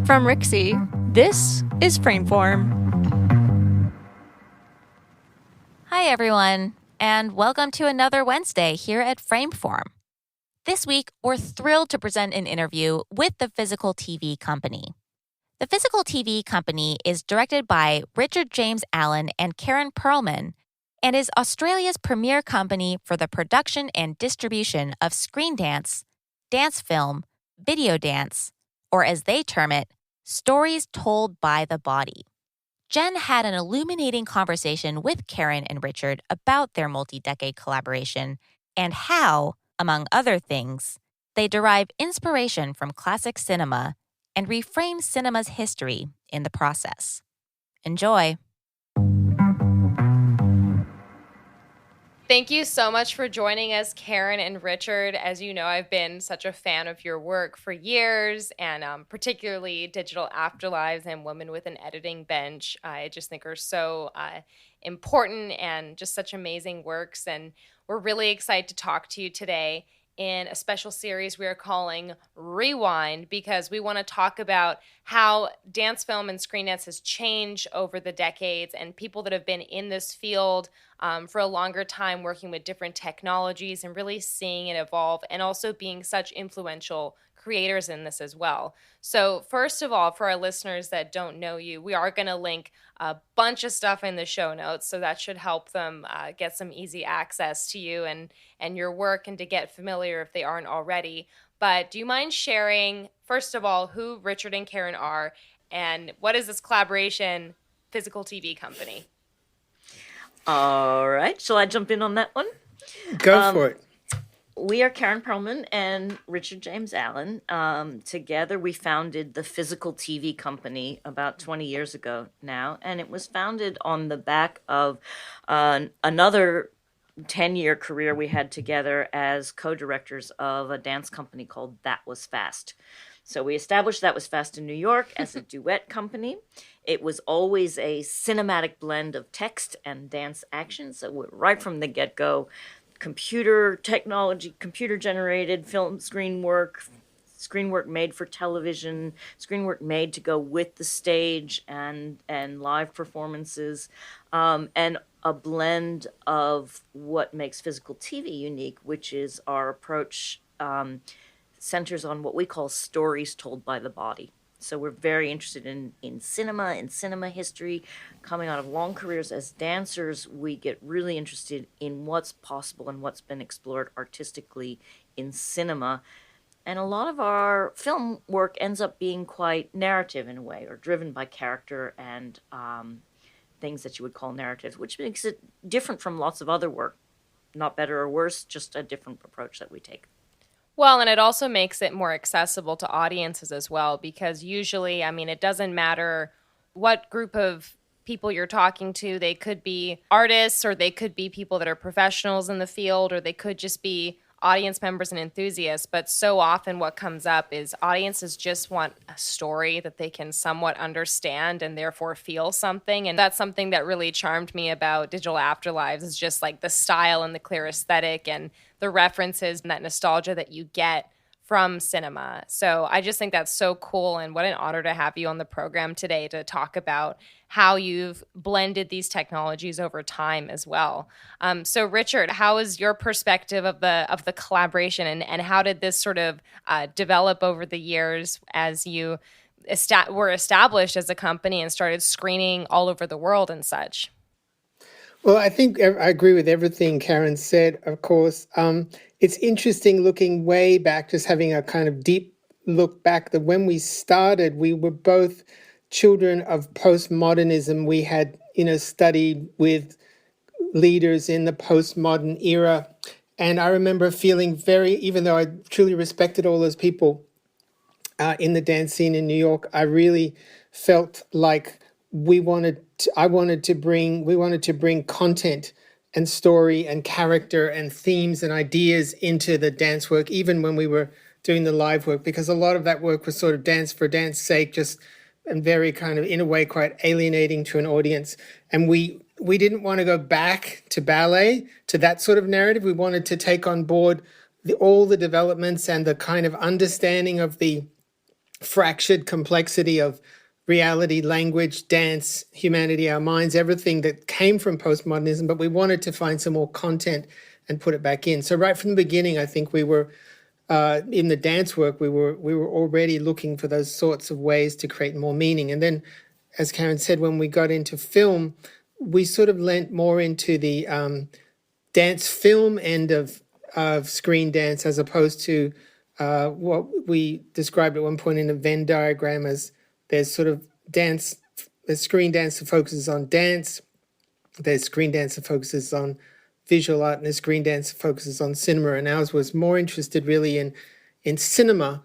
From Rixie, this is Frameform. Hi, everyone, and welcome to another Wednesday here at Frameform. This week, we're thrilled to present an interview with the Physical TV Company. The Physical TV Company is directed by Richard James Allen and Karen Pearlman and is Australia's premier company for the production and distribution of Screendance, dance film, video dance, or as they term it, stories told by the body. Jen had an illuminating conversation with Karen and Richard about their multi-decade collaboration and how, among other things, they derive inspiration from classic cinema and reframe cinema's history in the process. Enjoy. Thank you so much for joining us, Karen and Richard. As you know, I've been such a fan of your work for years, and particularly Digital Afterlives and Women with an Editing Bench. I just think are so important and just such amazing works. And we're really excited to talk to you today in a special series we are calling Rewind, because we want to talk about how dance film and screen dance has changed over the decades, and people that have been in this field for a longer time working with different technologies and really seeing it evolve, and also being such influential creators in this as well. So first of all, for our listeners that don't know you, we are going to link a bunch of stuff in the show notes, so that should help them get some easy access to you and your work, and to get familiar if they aren't already. But do you mind sharing, first of all, who Richard and Karen are, and what is this collaboration, Physical TV Company? All right. Shall I jump in on that one? Go for it. We are Karen Pearlman and Richard James Allen. Together, we founded the Physical TV Company about 20 years ago now, and it was founded on the back of another 10-year career we had together as co-directors of a dance company called That Was Fast. So we established That Was Fast in New York as a duet company. It was always a cinematic blend of text and dance action. So right from the get-go, computer technology, computer-generated film screen work made for television, screen work made to go with the stage and live performances, and a blend of what makes physical TV unique, which is our approach centers on what we call stories told by the body. So we're very interested in cinema history. Coming out of long careers as dancers, we get really interested in what's possible and what's been explored artistically in cinema. And a lot of our film work ends up being quite narrative in a way, or driven by character and things that you would call narratives, which makes it different from lots of other work. Not better or worse, just a different approach that we take. Well, and it also makes it more accessible to audiences as well, because usually, I mean, it doesn't matter what group of people you're talking to. They could be artists, or they could be people that are professionals in the field, or they could just be audience members and enthusiasts. But so often what comes up is audiences just want a story that they can somewhat understand and therefore feel something. And that's something that really charmed me about Digital Afterlives, is just like the style and the clear aesthetic and the references and that nostalgia that you get from cinema. So I just think that's so cool, and what an honor to have you on the program today to talk about how you've blended these technologies over time as well. So Richard, how is your perspective of the collaboration, and how did this sort of develop over the years as you were established as a company and started screening all over the world and such? Well, I think I agree with everything Karen said, of course. It's interesting looking way back, just having a kind of deep look back, that when we started, we were both children of postmodernism. We had, studied with leaders in the postmodern era. And I remember feeling even though I truly respected all those people in the dance scene in New York, I really felt like we wanted to bring content and story and character and themes and ideas into the dance work, even when we were doing the live work, because a lot of that work was sort of dance for dance sake, just, and very kind of, in a way, quite alienating to an audience. And we didn't want to go back to ballet, to that sort of narrative. We wanted to take on board all the developments and the kind of understanding of the fractured complexity of reality, language, dance, humanity, our minds, everything that came from postmodernism, but we wanted to find some more content and put it back in. So right from the beginning, I think we were in the dance work, we were already looking for those sorts of ways to create more meaning. And then, as Karen said, when we got into film, we sort of lent more into the dance film end of Screendance, as opposed to what we described at one point in a Venn diagram as there's sort of dance, there's Screendance that focuses on dance, there's Screendance that focuses on visual art, and there's Screendance that focuses on cinema. And ours was more interested really in cinema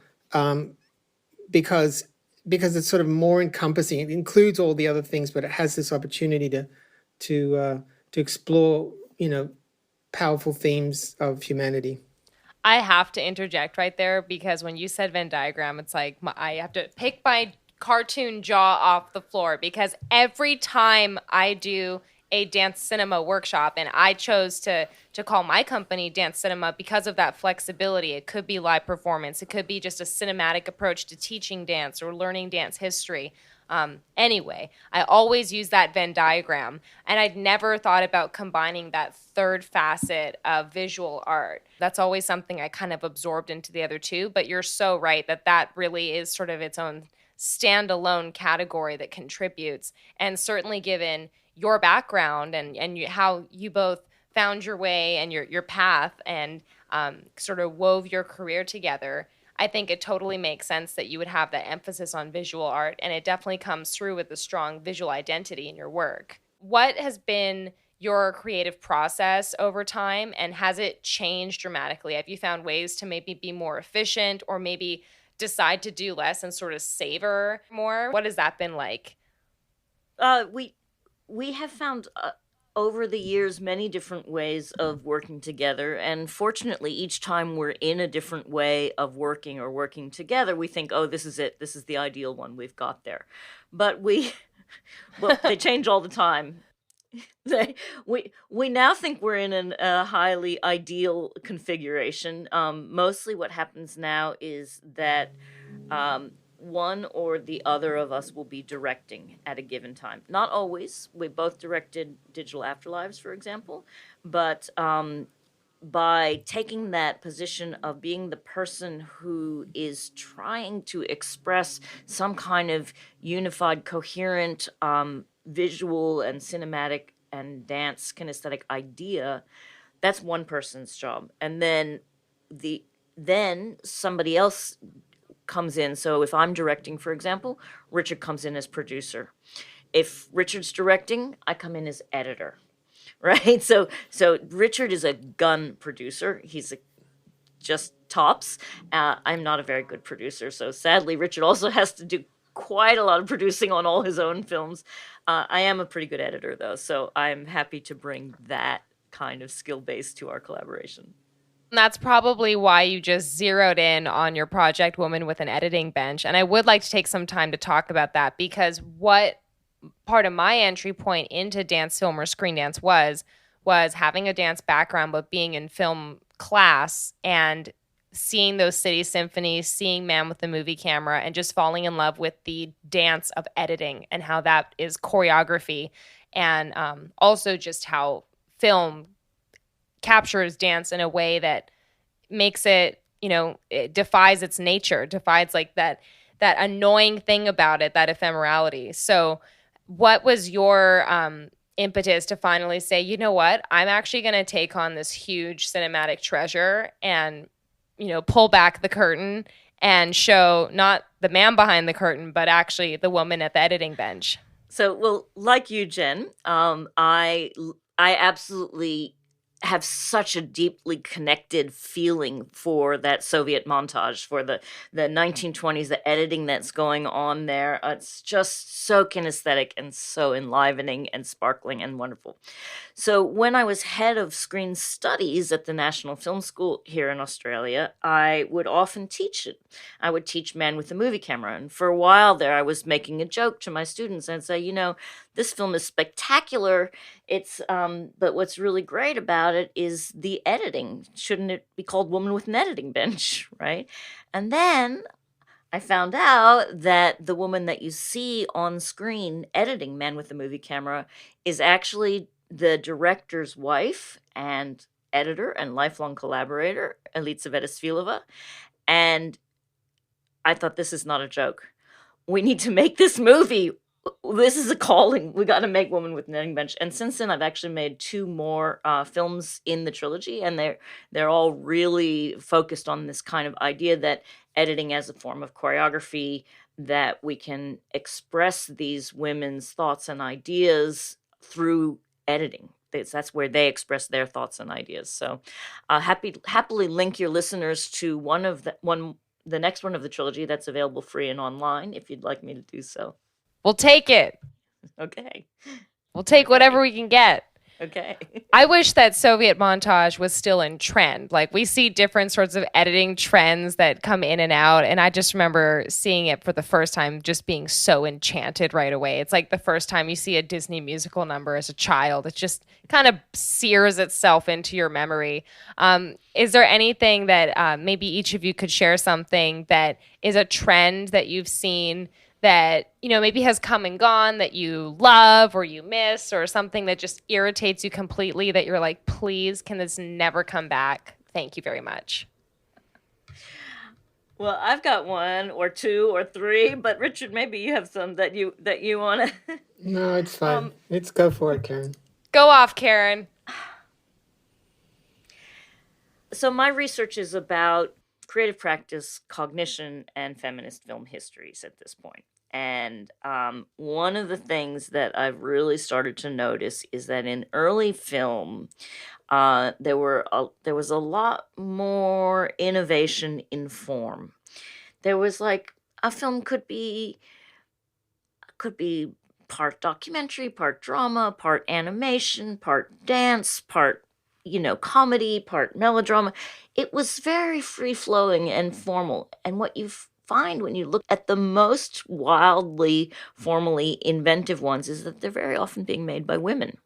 because it's sort of more encompassing. It includes all the other things, but it has this opportunity to explore, powerful themes of humanity. I have to interject right there because when you said Venn diagram, it's like I have to pick my cartoon jaw off the floor because every time I do a dance cinema workshop, and I chose to call my company Dance Cinema because of that flexibility. It could be live performance. It could be just a cinematic approach to teaching dance or learning dance history. Anyway, I always use that Venn diagram, and I'd never thought about combining that third facet of visual art. That's always something I kind of absorbed into the other two, but you're so right that really is sort of its own standalone category that contributes. And certainly given your background and how you both found your way and your path and sort of wove your career together, I think it totally makes sense that you would have that emphasis on visual art, and it definitely comes through with a strong visual identity in your work. What has been your creative process over time, and has it changed dramatically? Have you found ways to maybe be more efficient or maybe decide to do less and sort of savor more? What has that been like? We have found over the years many different ways of working together, and fortunately each time we're in a different way of working together, we think, oh, this is it, this is the ideal one, we've got there. But they change all the time. We now think we're in a highly ideal configuration. Mostly what happens now is that one or the other of us will be directing at a given time. Not always. We both directed Digital Afterlives, for example, but by taking that position of being the person who is trying to express some kind of unified, coherent visual and cinematic and dance kinesthetic idea, that's one person's job. And then somebody else comes in. So if I'm directing, for example, Richard comes in as producer. If Richard's directing, I come in as editor, right? So Richard is a gun producer. He's just tops. I'm not a very good producer, so sadly, Richard also has to do quite a lot of producing on all his own films. I am a pretty good editor, though, so I'm happy to bring that kind of skill base to our collaboration. That's probably why you just zeroed in on your project Woman with an Editing Bench. And I would like to take some time to talk about that, because what part of my entry point into dance film or Screendance was having a dance background, but being in film class and seeing those city symphonies, seeing Man with the Movie Camera, and just falling in love with the dance of editing and how that is choreography, and also just how film captures dance in a way that makes it, it defies its nature, defies like that annoying thing about it, that ephemerality. So what was your impetus to finally say, you know what, I'm actually going to take on this huge cinematic treasure and, pull back the curtain and show not the man behind the curtain, but actually the woman at the editing bench? So, well, like you, Jen, I absolutely have such a deeply connected feeling for that Soviet montage, for the 1920s, the editing that's going on there. It's just so kinesthetic and so enlivening and sparkling and wonderful. So when I was head of screen studies at the National Film School here in Australia, I would often teach it. I would teach Man with the Movie Camera. And for a while there, I was making a joke to my students and say, this film is spectacular. But what's really great about it is the editing. Shouldn't it be called Woman with an Editing Bench, right? And then I found out that the woman that you see on screen editing Men with the Movie Camera is actually the director's wife and editor and lifelong collaborator, Elizaveta Svilova. And I thought, this is not a joke. We need to make this movie. This is a calling. We got to make Woman with an Editing Bench. And since then, I've actually made 2 more films in the trilogy, and they're all really focused on this kind of idea that editing as a form of choreography, that we can express these women's thoughts and ideas through editing. That's where they express their thoughts and ideas. So, happily link your listeners to the next one of the trilogy that's available free and online, if you'd like me to do so. We'll take it. Okay. We'll take whatever we can get. Okay. I wish that Soviet montage was still in trend. Like, we see different sorts of editing trends that come in and out. And I just remember seeing it for the first time, just being so enchanted right away. It's like the first time you see a Disney musical number as a child. It just kind of sears itself into your memory. Is there anything that maybe each of you could share something that is a trend that you've seen that, you know, maybe has come and gone that you love or you miss, or something that just irritates you completely that you're like, please, can this never come back? Thank you very much. Well, I've got 1 or 2 or 3, but Richard, maybe you have some that you want to. No, it's fine. Let's go for it, Karen. Go off, Karen. So my research is about creative practice, cognition, and feminist film histories at this point. And one of the things that I've really started to notice is that in early film, there was a lot more innovation in form. There was like a film could be part documentary, part drama, part animation, part dance, part comedy, part melodrama. It was very free-flowing and formal. And what you find when you look at the most wildly, formally inventive ones is that they're very often being made by women.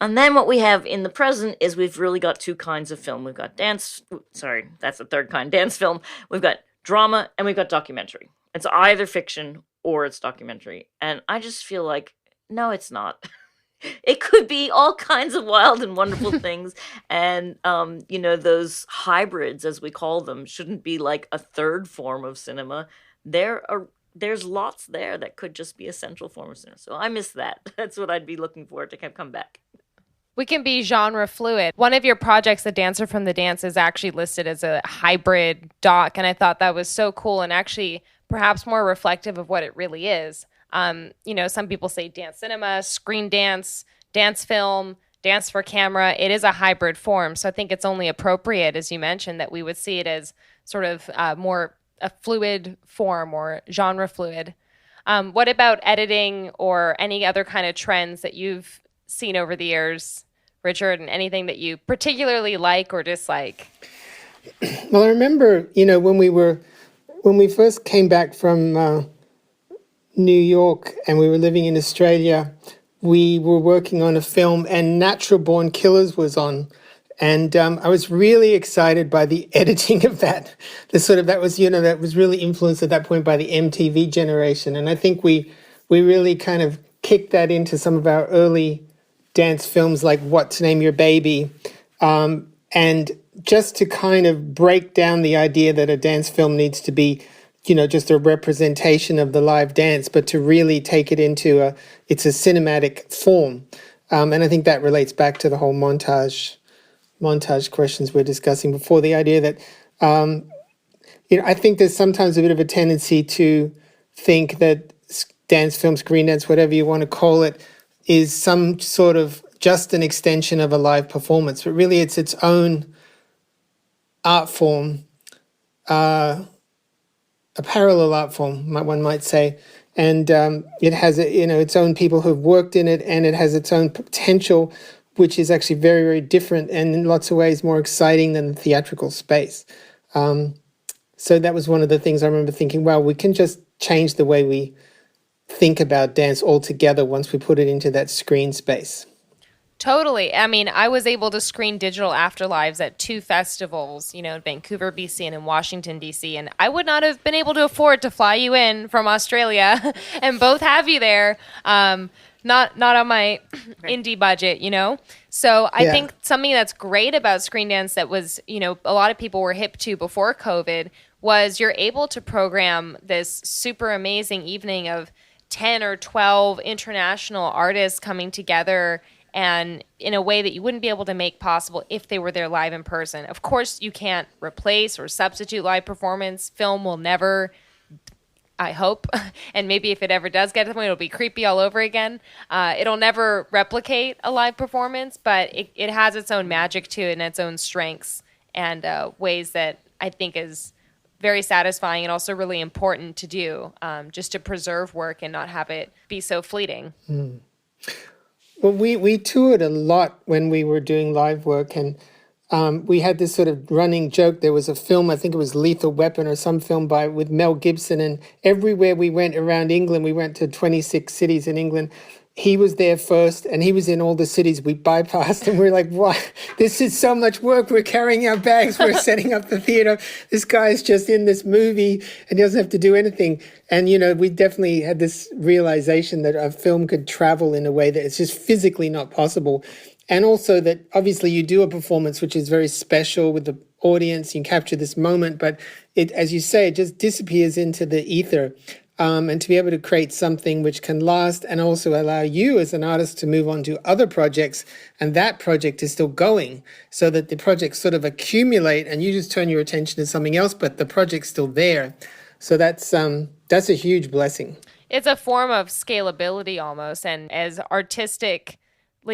And then what we have in the present is we've really got 2 kinds of film. We've got that's the third kind, dance film. We've got drama, and we've got documentary. It's either fiction or it's documentary. And I just feel like, no, it's not. It could be all kinds of wild and wonderful things. And, those hybrids, as we call them, shouldn't be like a third form of cinema. There's lots there that could just be a central form of cinema. So I miss that. That's what I'd be looking for to come back. We can be genre fluid. One of your projects, The Dancer from the Dance, is actually listed as a hybrid doc. And I thought that was so cool and actually perhaps more reflective of what it really is. Some people say dance cinema, screen dance, dance film, dance for camera. It is a hybrid form. So I think it's only appropriate, as you mentioned, that we would see it as sort of more a fluid form or genre fluid. What about editing or any other kind of trends that you've seen over the years, Richard, and anything that you particularly like or dislike? Well, I remember, when we first came back from New York and we were living in Australia, we were working on a film and Natural Born Killers was on. And I was really excited by the editing of that. That was really influenced at that point by the MTV generation. And I think we really kind of kicked that into some of our early dance films like What to Name Your Baby. And just to kind of break down the idea that a dance film needs to be just a representation of the live dance, but to really take it into it's a cinematic form. And I think that relates back to the whole montage questions we're discussing before, the idea that, I think there's sometimes a bit of a tendency to think that dance film, screen dance, whatever you want to call it, is some sort of just an extension of a live performance, but really it's its own art form, a parallel art form, one might say, and it has its own people who've worked in it, and it has its own potential, which is actually very, very different and in lots of ways more exciting than the theatrical space. So that was one of the things I remember thinking, wow, we can just change the way we think about dance altogether once we put it into that screen space. Totally. I mean, I was able to screen digital Afterlives at 2 festivals, in Vancouver, BC, and in Washington, DC. And I would not have been able to afford to fly you in from Australia and both have you there. Not on my indie budget, So I think something that's great about Screendance that was, a lot of people were hip to before COVID was you're able to program this super amazing evening of 10 or 12 international artists coming together and in a way that you wouldn't be able to make possible if they were there live in person. Of course, you can't replace or substitute live performance. Film will never, I hope, and maybe if it ever does get to the point, it'll be creepy all over again. It'll never replicate a live performance, but it has its own magic to it and its own strengths and ways that I think is very satisfying and also really important to do, just to preserve work and not have it be so fleeting. Well, we toured a lot when we were doing live work, and we had this sort of running joke. There was a film, I think it was Lethal Weapon or some film with Mel Gibson, and everywhere we went around England, we went to 26 cities in England. He was there first, and he was in all the cities we bypassed, and we're like, what? This is so much work. We're carrying our bags. We're setting up the theater. This guy's just in this movie, and he doesn't have to do anything. And, we definitely had this realization that a film could travel in a way that it's just physically not possible. And also that obviously you do a performance which is very special with the audience. You capture this moment, but it, as you say, it just disappears into the ether. And to be able to create something which can last and also allow you as an artist to move on to other projects, and that project is still going, so that the projects sort of accumulate and you just turn your attention to something else, but the project's still there. So that's a huge blessing. It's a form of scalability almost, and as artistically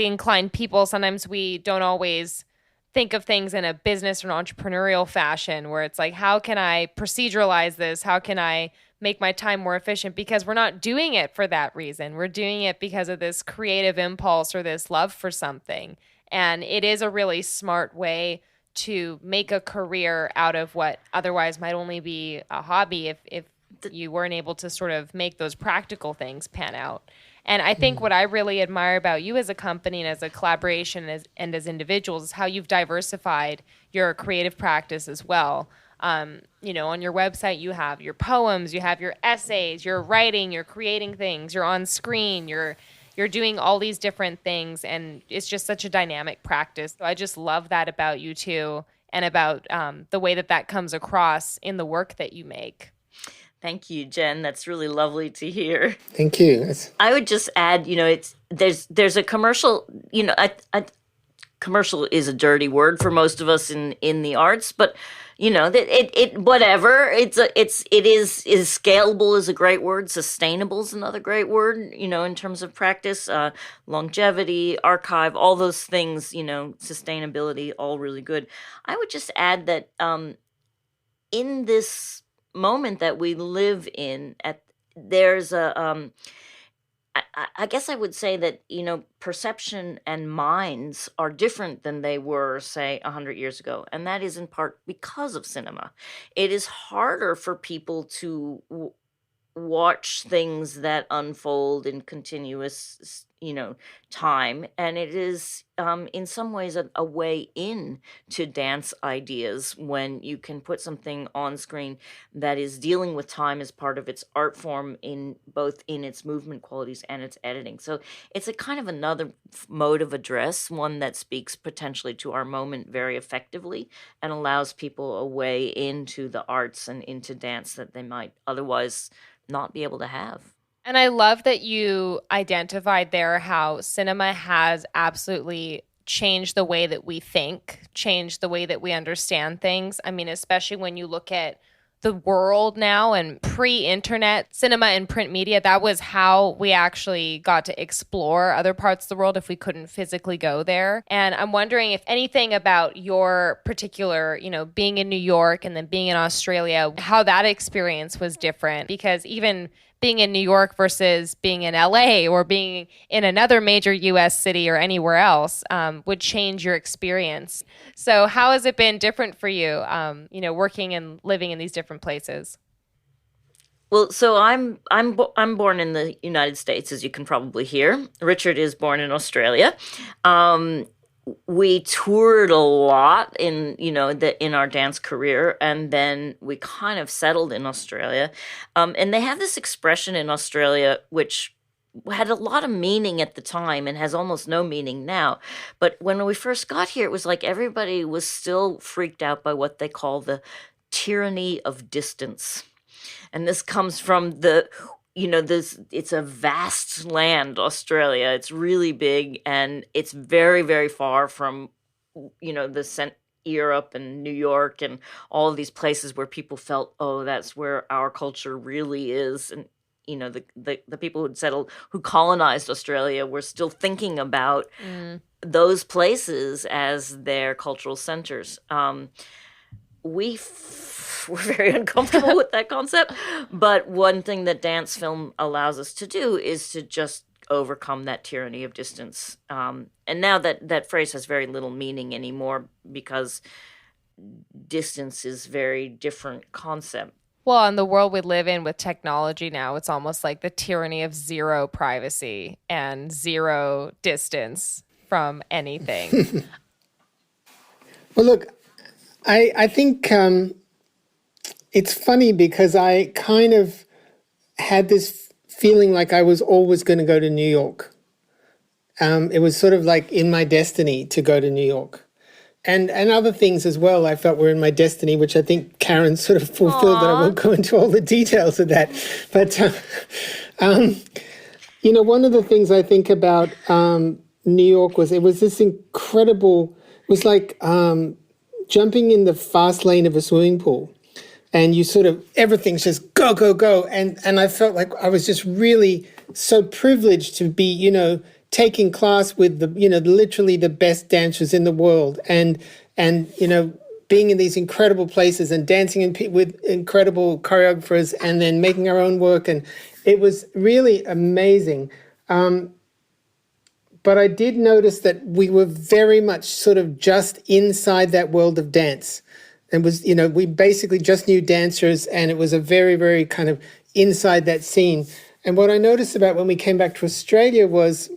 inclined people, sometimes we don't always think of things in a business or an entrepreneurial fashion where it's like, how can I proceduralize this? How can I make my time more efficient? Because we're not doing it for that reason. We're doing it because of this creative impulse or this love for something. And it is a really smart way to make a career out of what otherwise might only be a hobby if you weren't able to sort of make those practical things pan out. And I think what I really admire about you as a company and as a collaboration and as individuals is how you've diversified your creative practice as well. On your website, you have your poems, you have your essays, you're writing, you're creating things, you're on screen, you're doing all these different things, and it's just such a dynamic practice. So I just love that about you too, and about the way that comes across in the work that you make. Thank you, Jen. That's really lovely to hear. Thank you. I would just add, there's a commercial. Commercial is a dirty word for most of us in the arts, but whatever. It is scalable is a great word. Sustainable is another great word. In terms of practice, longevity, archive, all those things. Sustainability, all really good. I would just add that in this moment that we live in, there's a I guess I would say that perception and minds are different than they were, say, 100 years ago, and that is in part because of cinema. It is harder for people to watch things that unfold in continuous time, and it is in some ways a way in to dance ideas when you can put something on screen that is dealing with time as part of its art form, in both in its movement qualities and its editing. So it's a kind of another mode of address, one that speaks potentially to our moment very effectively and allows people a way into the arts and into dance that they might otherwise not be able to have. And I love that you identified there how cinema has absolutely changed the way that we think, changed the way that we understand things. I mean, especially when you look at the world now and pre-internet cinema and print media, that was how we actually got to explore other parts of the world if we couldn't physically go there. And I'm wondering if anything about your particular, being in New York and then being in Australia, how that experience was different, because even being in New York versus being in LA or being in another major US city or anywhere else would change your experience. So how has it been different for you, working and living in these different places? Well, so I'm born in the United States, as you can probably hear. Richard is born in Australia. Um, we toured a lot in our dance career, and then we kind of settled in Australia. And they have this expression in Australia which had a lot of meaning at the time and has almost no meaning now. But when we first got here, it was like everybody was still freaked out by what they call the tyranny of distance. And this comes from this it's a vast land, Australia. It's really big, and it's very, very far from, Europe and New York and all of these places where people felt, oh, that's where our culture really is. And, the people who'd settled, who colonized Australia, were still thinking about those places as their cultural centers. We're very uncomfortable with that concept. But one thing that dance film allows us to do is to just overcome that tyranny of distance. And now that phrase has very little meaning anymore because distance is very different concept. Well, in the world we live in with technology now, it's almost like the tyranny of zero privacy and zero distance from anything. Well, look, I think it's funny because I kind of had this feeling like I was always going to go to New York. It was sort of like in my destiny to go to New York. And other things as well I felt were in my destiny, which I think Karen sort of fulfilled. But I won't go into all the details of that. But, one of the things I think about New York was it was this incredible, it was like jumping in the fast lane of a swimming pool. And you sort of, everything's just go, go, go. And I felt like I was just really so privileged to be, taking class with literally the best dancers in the world and being in these incredible places and dancing with incredible choreographers and then making our own work. And it was really amazing. But I did notice that we were very much sort of just inside that world of dance. And was, we basically just knew dancers, and it was a very, very kind of inside that scene. And what I noticed about when we came back to Australia was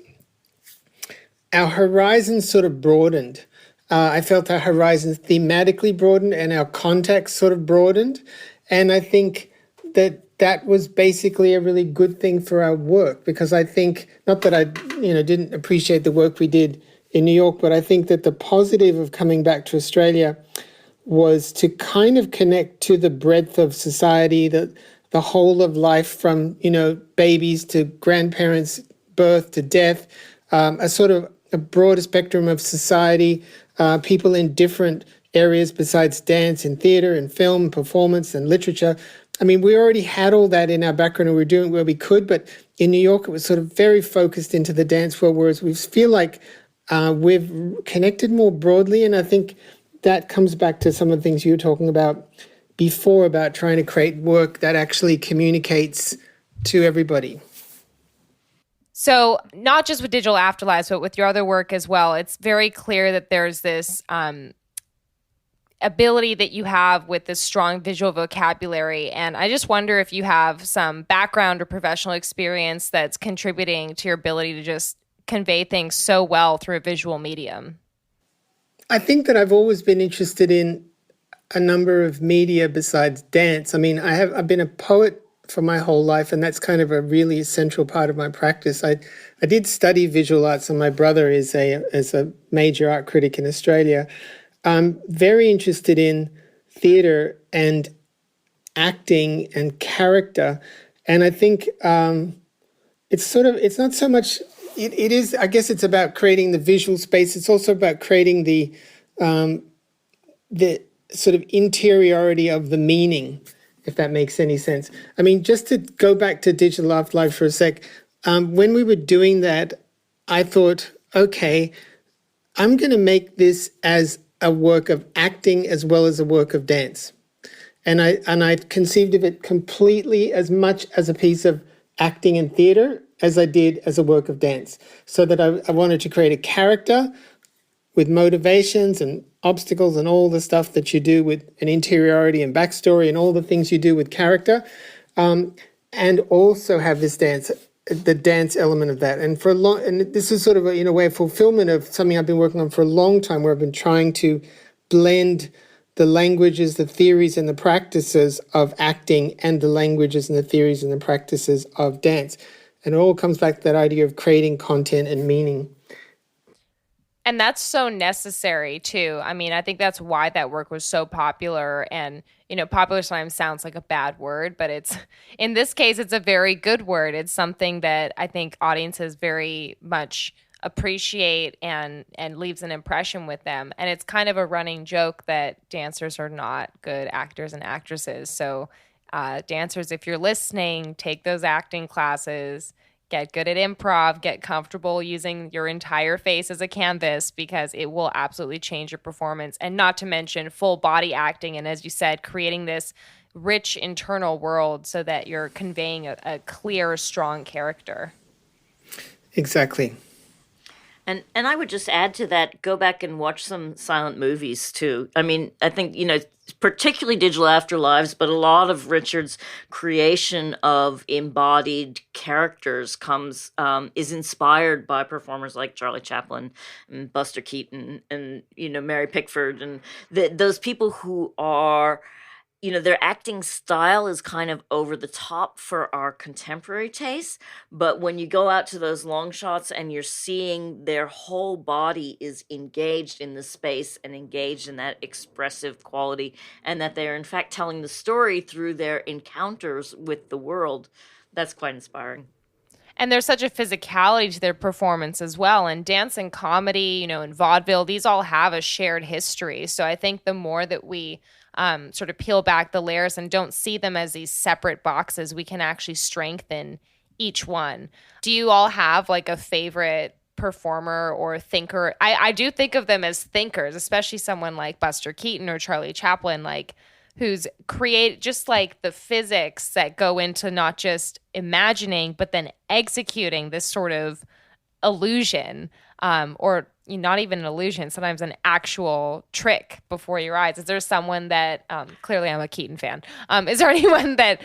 our horizons sort of broadened. I felt our horizons thematically broadened and our context sort of broadened. And I think that was basically a really good thing for our work, because I think, not that I, didn't appreciate the work we did in New York, but I think that the positive of coming back to Australia was to kind of connect to the breadth of society, the whole of life from, babies to grandparents, birth to death, a sort of a broader spectrum of society, people in different areas besides dance and theatre and film, performance and literature. I mean, we already had all that in our background and we were doing where we could, but in New York, it was sort of very focused into the dance world, whereas we feel like we've connected more broadly. And I think that comes back to some of the things you were talking about before about trying to create work that actually communicates to everybody. So not just with Digital Afterlives, but with your other work as well, it's very clear that there's this ability that you have with this strong visual vocabulary. And I just wonder if you have some background or professional experience that's contributing to your ability to just convey things so well through a visual medium. I think that I've always been interested in a number of media besides dance. I mean, I've been a poet for my whole life, and that's kind of a really essential part of my practice. I did study visual arts, and my brother is a major art critic in Australia. I'm very interested in theatre and acting and character, and I think it's not so much. It is. I guess it's about creating the visual space. It's also about creating the sort of interiority of the meaning, if that makes any sense. I mean, just to go back to Digital Afterlives for a sec, when we were doing that, I thought, okay, I'm going to make this as a work of acting as well as a work of dance. And I conceived of it completely as much as a piece of acting and theatre as I did as a work of dance. So that I wanted to create a character with motivations and obstacles and all the stuff that you do with an interiority and backstory and all the things you do with character. and also have this dance, the dance element of that. And for a long, and this is sort of in a way a fulfillment of something I've been working on for a long time, where I've been trying to blend the languages, the theories, and the practices of acting, and the languages and the theories and the practices of dance. And it all comes back to that idea of creating content and meaning. And that's so necessary too. I mean, I think that's why that work was so popular. And, popular sometimes sounds like a bad word, but in this case, it's a very good word. It's something that I think audiences very much appreciate and leaves an impression with them. And it's kind of a running joke that dancers are not good actors and actresses. So dancers, if you're listening, take those acting classes. Get good at improv, get comfortable using your entire face as a canvas, because it will absolutely change your performance. And not to mention full body acting. And as you said, creating this rich internal world so that you're conveying a clear, strong character. Exactly. And I would just add to that, go back and watch some silent movies too. I mean, I think, particularly Digital Afterlives, but a lot of Richard's creation of embodied characters is inspired by performers like Charlie Chaplin and Buster Keaton and, Mary Pickford and those people who are, their acting style is kind of over the top for our contemporary taste. But when you go out to those long shots and you're seeing their whole body is engaged in the space and engaged in that expressive quality, and that they're in fact telling the story through their encounters with the world, that's quite inspiring. And there's such a physicality to their performance as well. And dance and comedy, and vaudeville, these all have a shared history. So I think the more that we sort of peel back the layers and don't see them as these separate boxes, we can actually strengthen each one. Do you all have like a favorite performer or thinker? I do think of them as thinkers, especially someone like Buster Keaton or Charlie Chaplin, like who's create just like the physics that go into not just imagining, but then executing this sort of illusion, or not even an illusion, sometimes an actual trick before your eyes. Is there someone that, clearly I'm a Keaton fan, is there anyone that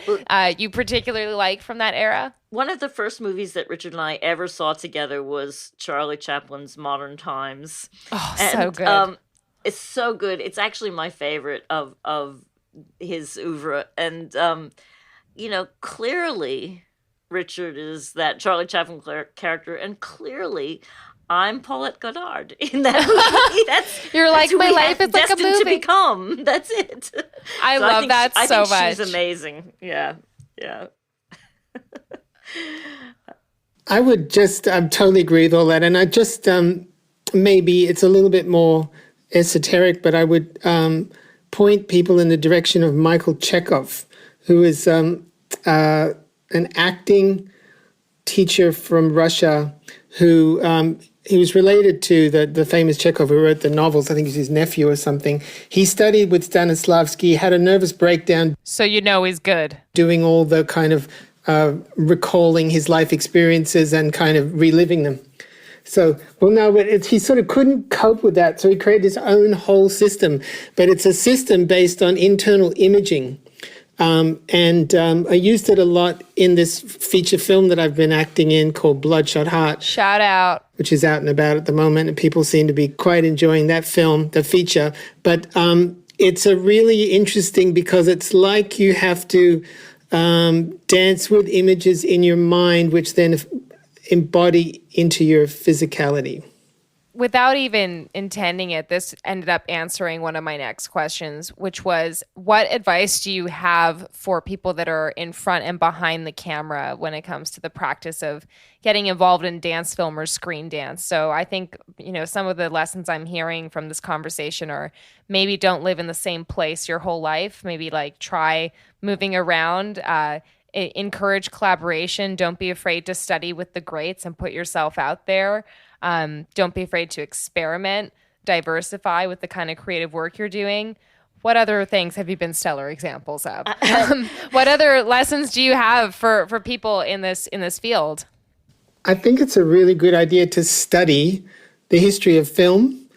you particularly like from that era? One of the first movies that Richard and I ever saw together was Charlie Chaplin's Modern Times. Oh, so good. It's so good. It's actually my favorite of his oeuvre. And, clearly Richard is that Charlie Chaplin character, and clearly I'm Paulette Goddard in that movie. You're like, my life is like a movie. Destined to become. That's it. I love that so much. She's amazing. Yeah. I would just totally agree with all that. And I just, maybe it's a little bit more esoteric, but I would point people in the direction of Michael Chekhov, who is an acting teacher from Russia who he was related to the famous Chekhov who wrote the novels. I think he's his nephew or something. He studied with Stanislavski, had a nervous breakdown. So he's good. Doing all the kind of recalling his life experiences and kind of reliving them. So, he sort of couldn't cope with that, so he created his own whole system. But it's a system based on internal imaging. I used it a lot in this feature film that I've been acting in called Bloodshot Heart. Shout out. Which is out and about at the moment, and people seem to be quite enjoying that film, the feature. But it's a really interesting, because it's like you have to dance with images in your mind, which then embody into your physicality. Without even intending it, this ended up answering one of my next questions, which was, what advice do you have for people that are in front and behind the camera when it comes to the practice of getting involved in dance film or screen dance? So I think, some of the lessons I'm hearing from this conversation are maybe don't live in the same place your whole life. Maybe try moving around, encourage collaboration. Don't be afraid to study with the greats and put yourself out there. Don't be afraid to experiment, diversify with the kind of creative work you're doing. What other things have you been stellar examples of? What other lessons do you have for people in this field? I think it's a really good idea to study the history of film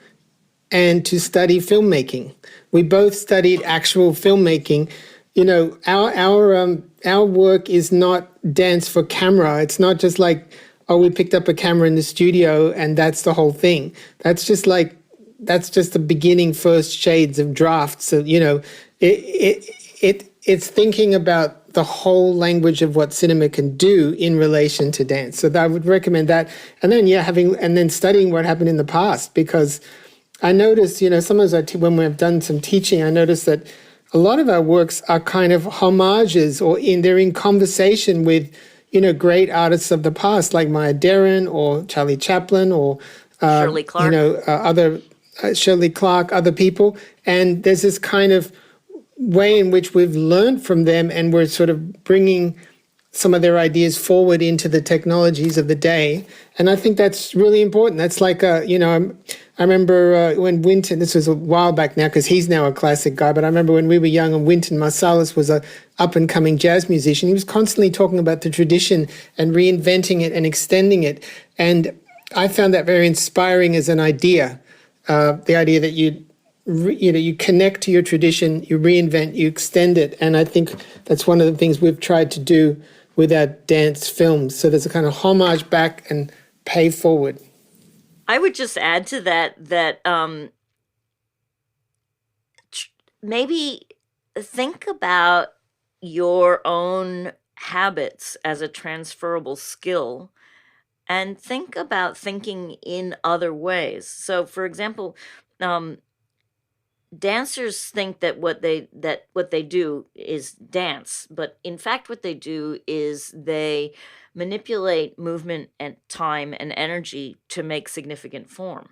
and to study filmmaking. We both studied actual filmmaking, our work is not dance for camera. It's not just like, oh, we picked up a camera in the studio and that's the whole thing. That's just the beginning first shades of drafts. So, it's thinking about the whole language of what cinema can do in relation to dance. So I would recommend that. And then, then studying what happened in the past, because I noticed, sometimes when we've done some teaching, I noticed that a lot of our works are kind of homages, or they're in conversation with, great artists of the past, like Maya Deren or Charlie Chaplin or Shirley Clark. Other Shirley Clark, other people. And there's this kind of way in which we've learned from them, and we're sort of bringing some of their ideas forward into the technologies of the day. And I think that's really important. That's like, I remember when Wynton, this was a while back now because he's now a classic guy, but I remember when we were young and Wynton Marsalis was a up-and-coming jazz musician, he was constantly talking about the tradition and reinventing it and extending it. And I found that very inspiring as an idea, the idea that you connect to your tradition, you reinvent, you extend it. And I think that's one of the things we've tried to do with our dance films. So there's a kind of homage back and pay forward. I would just add to that maybe think about your own habits as a transferable skill, and think about thinking in other ways. So, for example, dancers think that what they do is dance, but in fact what they do is they manipulate movement and time and energy to make significant form.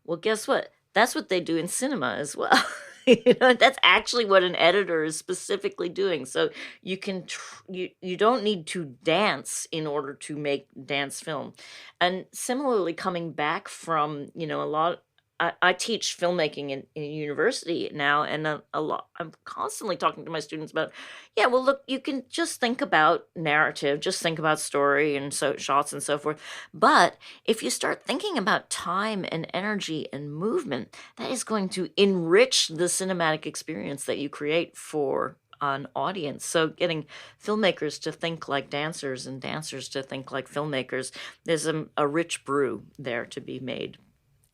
Well, guess what? That's what they do in cinema as well. That's actually what an editor is specifically doing. So you can you don't need to dance in order to make dance film. And similarly, coming back from a lot. I teach filmmaking in a university now, and I'm constantly talking to my students about, look, you can just think about narrative, just think about story and so shots and so forth. But if you start thinking about time and energy and movement, that is going to enrich the cinematic experience that you create for an audience. So getting filmmakers to think like dancers and dancers to think like filmmakers, there's a rich brew there to be made.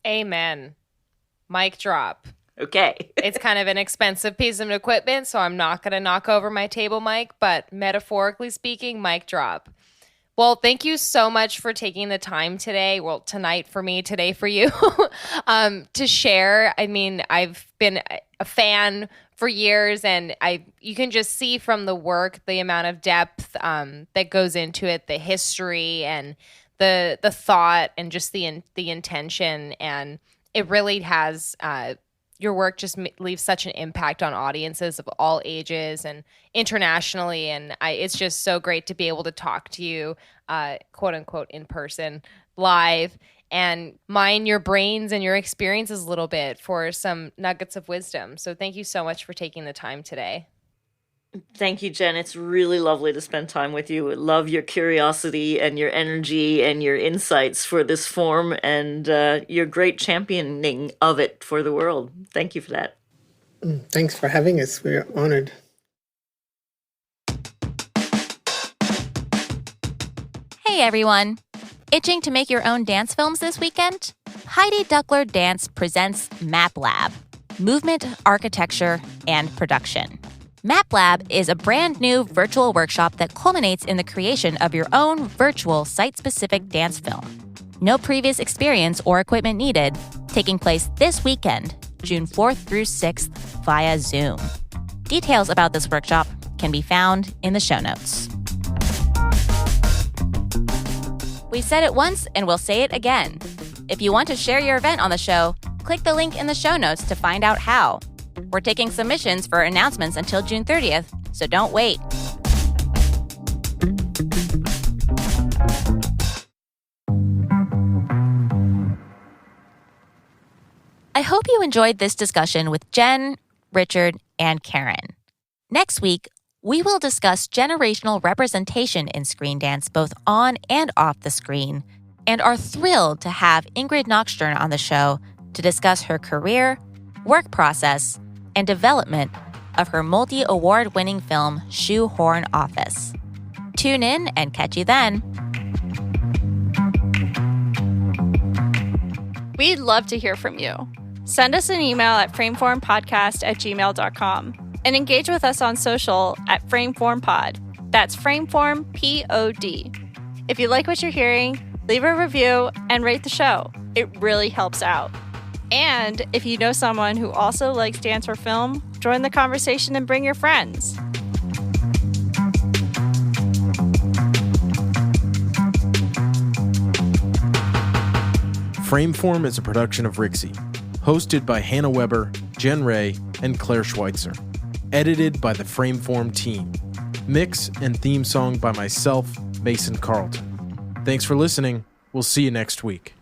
Amen. Mic drop. Okay. It's kind of an expensive piece of equipment, so I'm not going to knock over my table mic, but metaphorically speaking, mic drop. Well, thank you so much for taking the time today. Well, tonight for me, today for you, to share. I mean, I've been a fan for years, and you can just see from the work the amount of depth that goes into it, the history and the thought and just the intention. And it really has, your work just leaves such an impact on audiences of all ages and internationally. And it's just so great to be able to talk to you, quote unquote, in person, live, and mine your brains and your experiences a little bit for some nuggets of wisdom. So thank you so much for taking the time today. Thank you, Jen. It's really lovely to spend time with you. I love your curiosity and your energy and your insights for this form, and your great championing of it for the world. Thank you for that. Thanks for having us. We're honored. Hey, everyone. Itching to make your own dance films this weekend? Heidi Duckler Dance presents Map Lab, Movement, Architecture, and Production. Map Lab is a brand new virtual workshop that culminates in the creation of your own virtual site-specific dance film. No previous experience or equipment needed, taking place this weekend, June 4th through 6th, via Zoom. Details about this workshop can be found in the show notes. We said it once and we'll say it again. If you want to share your event on the show, click the link in the show notes to find out how. We're taking submissions for announcements until June 30th, so don't wait. I hope you enjoyed this discussion with Jen, Richard, and Karen. Next week, we will discuss generational representation in Screendance both on and off the screen, and are thrilled to have Ingrid Nockstern on the show to discuss her career, work process, and development of her multi-award-winning film Shoehorn Office. Tune in and catch you then. We'd love to hear from you. Send us an email at frameformpodcast@gmail.com and engage with us on social at frameformpod. That's Frameform POD. If you like what you're hearing, leave a review and rate the show. It really helps out. And if you know someone who also likes dance or film, join the conversation and bring your friends. Frameform is a production of Rixie, hosted by Hannah Weber, Jen Ray, and Claire Schweitzer. Edited by the Frameform team. Mix and theme song by myself, Mason Carlton. Thanks for listening. We'll see you next week.